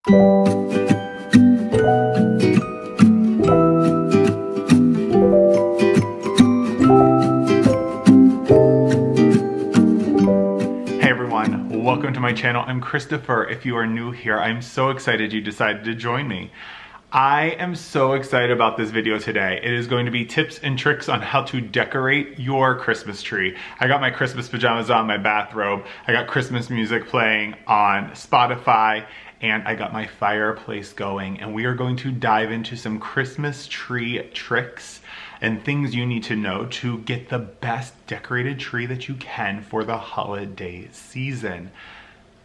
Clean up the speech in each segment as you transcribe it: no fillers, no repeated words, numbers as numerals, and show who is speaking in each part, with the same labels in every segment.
Speaker 1: Welcome to my channel. I'm Christopher. If you are new here, I'm so excited you decided to join me. I am so excited about this video today. It is going to be tips and tricks on how to decorate your Christmas tree. I got my Christmas pajamas on, my bathrobe. I got Christmas music playing on Spotify, and I got my fireplace going, and we are going to dive into some Christmas tree tricks and things you need to know to get the best decorated tree that you can for the holiday season.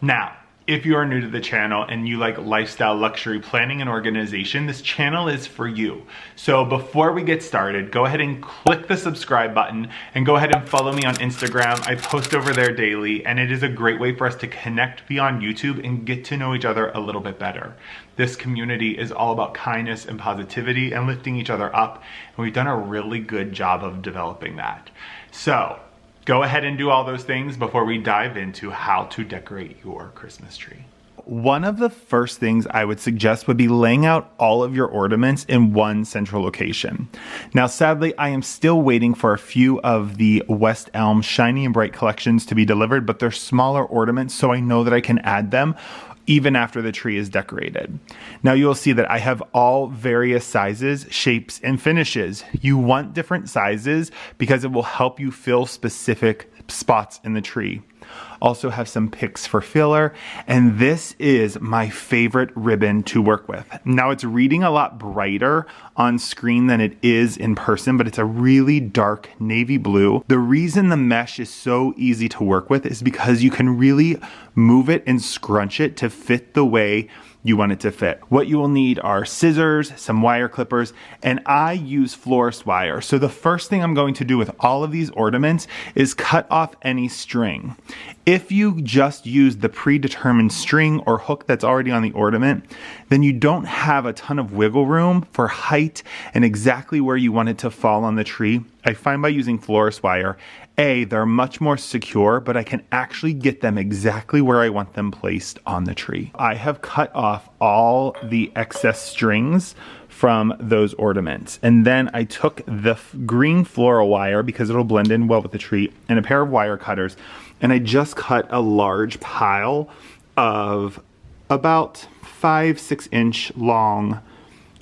Speaker 1: Now, if you are new to the channel and you like lifestyle, luxury planning and organization, this channel is for you. So before we get started, go ahead and click the subscribe button and go ahead and follow me on Instagram. I post over there daily, and it is a great way for us to connect beyond YouTube and get to know each other a little bit better. This community is all about kindness and positivity and lifting each other up, and we've done a really good job of developing that. So go ahead and do all those things before we dive into how to decorate your Christmas tree. One of the first things I would suggest would be laying out all of your ornaments in one central location. Now, sadly, I am still waiting for a few of the West Elm Shiny and Bright collections to be delivered, but they're smaller ornaments, so I know that I can add them even after the tree is decorated. Now you'll see that I have all various sizes, shapes, and finishes. You want different sizes because it will help you fill specific spots in the tree. Also have some picks for filler, and this is my favorite ribbon to work with. Now it's reading a lot brighter on screen than it is in person, but it's a really dark navy blue. The reason the mesh is so easy to work with is because you can really move it and scrunch it to fit the way you want it to fit. What you will need are scissors, some wire clippers, and I use florist wire. So the first thing I'm going to do with all of these ornaments is cut off any string. If you just use the predetermined string or hook that's already on the ornament, then you don't have a ton of wiggle room for height and exactly where you want it to fall on the tree. I find by using florist wire, they're much more secure, but I can actually get them exactly where I want them placed on the tree. I have cut off all the excess strings from those ornaments. And then I took the green floral wire because it'll blend in well with the tree, and a pair of wire cutters, and I just cut a large pile of about 5-6 inch long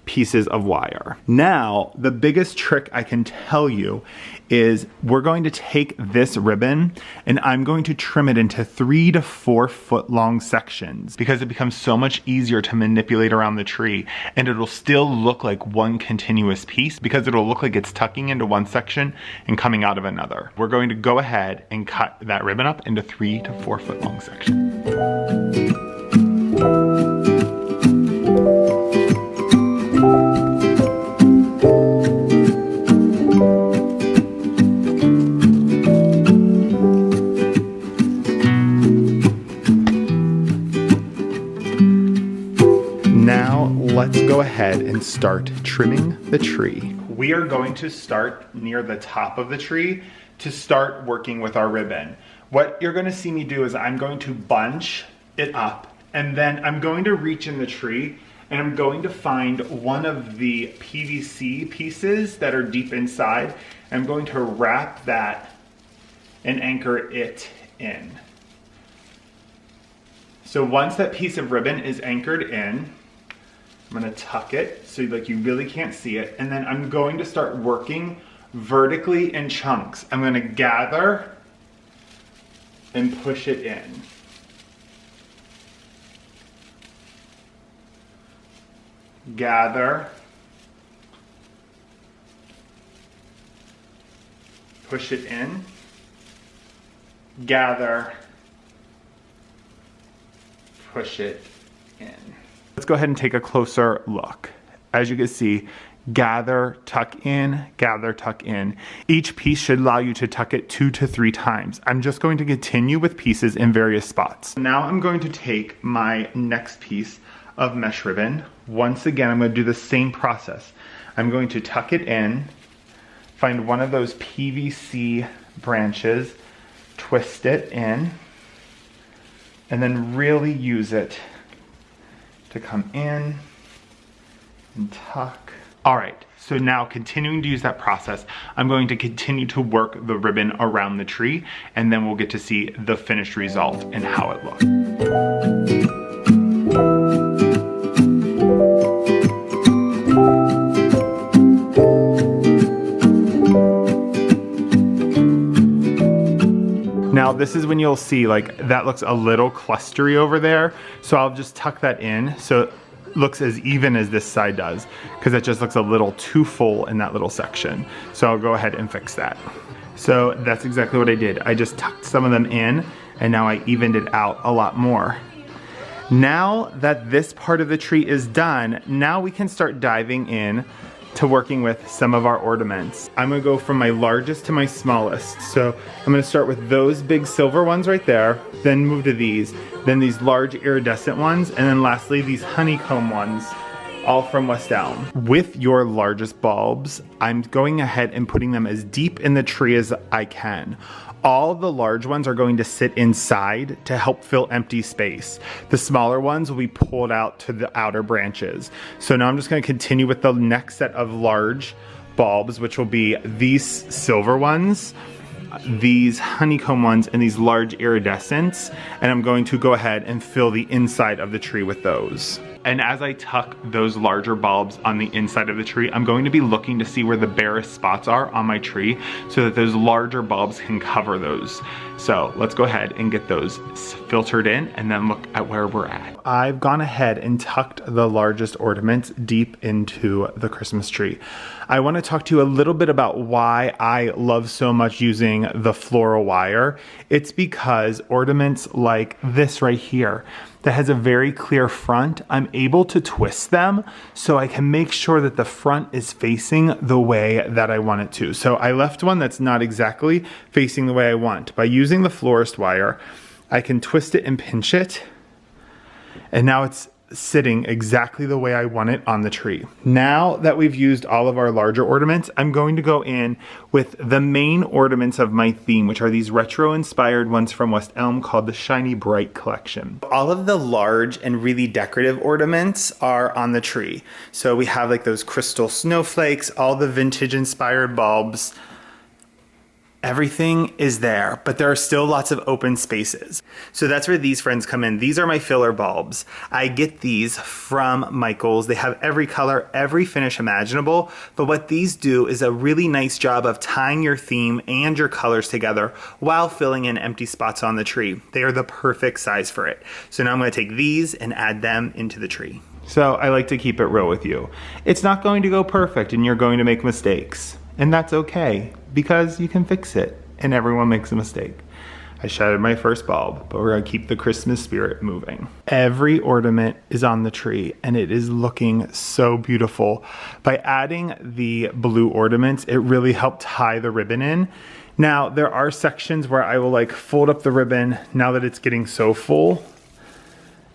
Speaker 1: pieces of wire. Now, the biggest trick I can tell you is we're going to take this ribbon and I'm going to trim it into 3 to 4 foot long sections because it becomes so much easier to manipulate around the tree, and it'll still look like one continuous piece because it'll look like it's tucking into one section and coming out of another. We're going to go ahead and cut that ribbon up into 3 to 4 foot long sections. Let's go ahead and start trimming the tree. We are going to start near the top of the tree to start working with our ribbon. What you're going to see me do is I'm going to bunch it up, and then I'm going to reach in the tree and I'm going to find one of the PVC pieces that are deep inside. I'm going to wrap that and anchor it in. So once that piece of ribbon is anchored in, I'm gonna tuck it so like you really can't see it, and then I'm going to start working vertically in chunks. I'm gonna gather and push it in. Gather, push it in, gather, push it in. Let's go ahead and take a closer look. As you can see, gather, tuck in, gather, tuck in. Each piece should allow you to tuck it 2 to 3 times. I'm just going to continue with pieces in various spots. Now I'm going to take my next piece of mesh ribbon. Once again, I'm going to do the same process. I'm going to tuck it in, find one of those PVC branches, twist it in, and then really use it to come in and tuck. All right, so now continuing to use that process, I'm going to continue to work the ribbon around the tree, and then we'll get to see the finished result and how it looks. Now this is when you'll see like that looks a little clustery over there. So I'll just tuck that in so it looks as even as this side does, because it just looks a little too full in that little section. So I'll go ahead and fix that. So that's exactly what I did. I just tucked some of them in and now I evened it out a lot more. Now that this part of the tree is done, now we can start diving in to working with some of our ornaments. I'm gonna go from my largest to my smallest. So I'm gonna start with those big silver ones right there, then move to these, then these large iridescent ones, and then lastly these honeycomb ones, all from West Elm. With your largest bulbs, I'm going ahead and putting them as deep in the tree as I can. All the large ones are going to sit inside to help fill empty space. The smaller ones will be pulled out to the outer branches. So now I'm just going to continue with the next set of large bulbs, which will be these silver ones, these honeycomb ones, and these large iridescents. And I'm going to go ahead and fill the inside of the tree with those. And as I tuck those larger bulbs on the inside of the tree, I'm going to be looking to see where the barest spots are on my tree so that those larger bulbs can cover those. So let's go ahead and get those filtered in and then look at where we're at. I've gone ahead and tucked the largest ornaments deep into the Christmas tree. I want to talk to you a little bit about why I love so much using the floral wire. It's because ornaments like this right here, that has a very clear front, I'm able to twist them so I can make sure that the front is facing the way that I want it to. So I left one that's not exactly facing the way I want. By using the florist wire, I can twist it and pinch it, and now it's sitting exactly the way I want it on the tree. Now that we've used all of our larger ornaments, I'm going to go in with the main ornaments of my theme, which are these retro inspired ones from West Elm called the Shiny Bright Collection. All of the large and really decorative ornaments are on the tree. So we have like those crystal snowflakes, all the vintage inspired bulbs. Everything is there, but there are still lots of open spaces. So that's where these friends come in. These are my filler bulbs. I get these from Michael's. They have every color, every finish imaginable, but what these do is a really nice job of tying your theme and your colors together while filling in empty spots on the tree. They are the perfect size for it. So now I'm gonna take these and add them into the tree. So I like to keep it real with you. It's not going to go perfect and you're going to make mistakes. And that's okay, because you can fix it, and everyone makes a mistake. I shattered my first bulb, but we're gonna keep the Christmas spirit moving. Every ornament is on the tree, and it is looking so beautiful. By adding the blue ornaments, it really helped tie the ribbon in. Now, there are sections where I will like fold up the ribbon now that it's getting so full,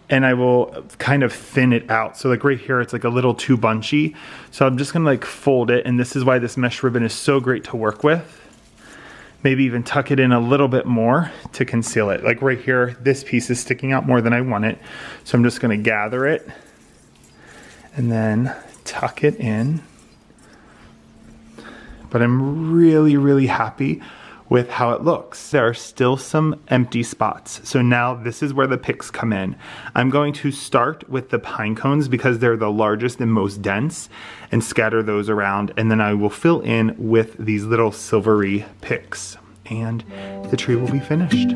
Speaker 1: and I will kind of thin it out. So like right here, it's like a little too bunchy. So I'm just gonna like fold it, and this is why this mesh ribbon is so great to work with. Maybe even tuck it in a little bit more to conceal it. Like right here, this piece is sticking out more than I want it. So I'm just gonna gather it and then tuck it in. But I'm really, really happy with how it looks. There are still some empty spots. So now this is where the picks come in. I'm going to start with the pine cones because they're the largest and most dense, and scatter those around, and then I will fill in with these little silvery picks, and the tree will be finished.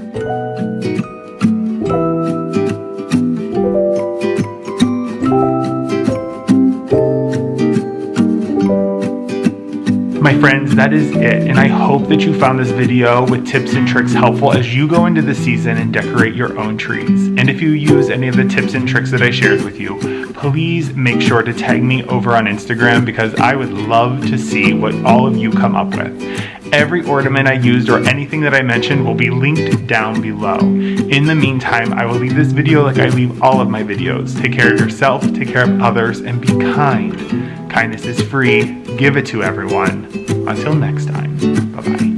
Speaker 1: My friends, that is it, and I hope that you found this video with tips and tricks helpful as you go into the season and decorate your own trees. And if you use any of the tips and tricks that I shared with you, please make sure to tag me over on Instagram, because I would love to see what all of you come up with. Every ornament I used or anything that I mentioned will be linked down below. In the meantime, I will leave this video like I leave all of my videos. Take care of yourself, take care of others, and be kind. Kindness is free. Give it to everyone. Until next time, bye-bye.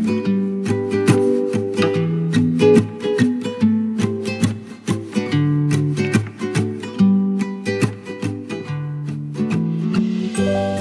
Speaker 1: you.